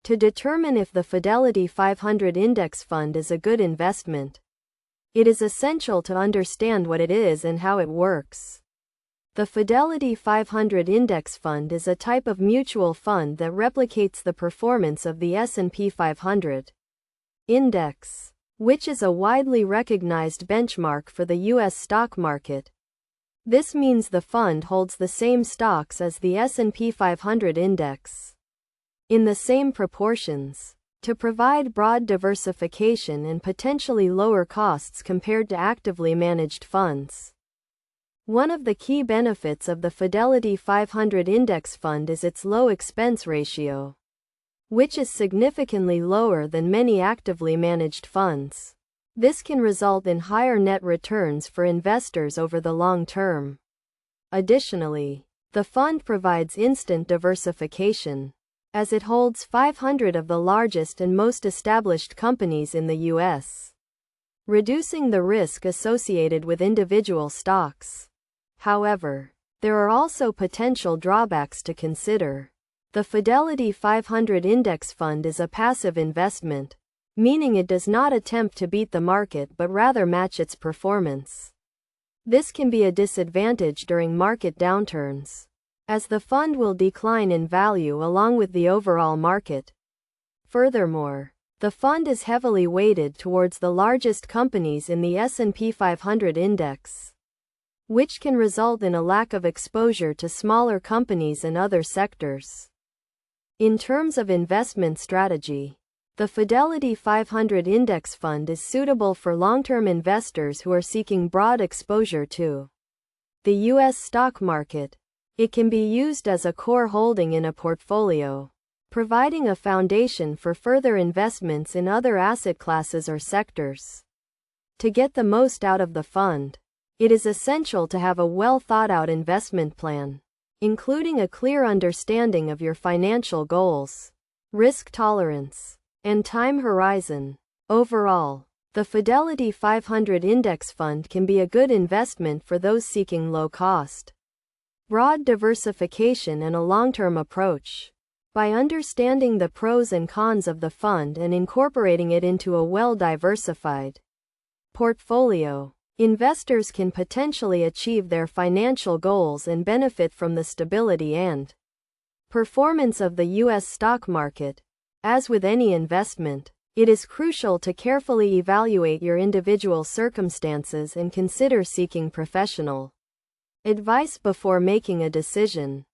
To determine if the Fidelity 500 index fund is a good investment, it is essential to understand what it is and how it works. The Fidelity 500 index fund is a type of mutual fund that replicates the performance of the S&P 500 index, which is a widely recognized benchmark for the U.S. stock market. This means the fund holds the same stocks as the S&P 500 index, in the same proportions, to provide broad diversification and potentially lower costs compared to actively managed funds. One of the key benefits of the Fidelity 500 index fund is its low expense ratio, which is significantly lower than many actively managed funds. This can result in higher net returns for investors over the long term. Additionally, the fund provides instant diversification, as it holds 500 of the largest and most established companies in the U.S., reducing the risk associated with individual stocks. However, there are also potential drawbacks to consider. The Fidelity 500 index fund is a passive investment, meaning it does not attempt to beat the market but rather match its performance. This can be a disadvantage during market downturns, as the fund will decline in value along with the overall market. Furthermore, the fund is heavily weighted towards the largest companies in the S&P 500 index, which can result in a lack of exposure to smaller companies and other sectors. In terms of investment strategy, the Fidelity 500 index fund is suitable for long-term investors who are seeking broad exposure to the U.S. stock market. It can be used as a core holding in a portfolio, providing a foundation for further investments in other asset classes or sectors. To get the most out of the fund, it is essential to have a well-thought-out investment plan, including a clear understanding of your financial goals, risk tolerance, and time horizon. Overall, the Fidelity 500 index fund can be a good investment for those seeking low cost, broad diversification and a long-term approach. By understanding the pros and cons of the fund and incorporating it into a well-diversified portfolio, investors can potentially achieve their financial goals and benefit from the stability and performance of the U.S. stock market. As with any investment, it is crucial to carefully evaluate your individual circumstances and consider seeking professional advice before making a decision.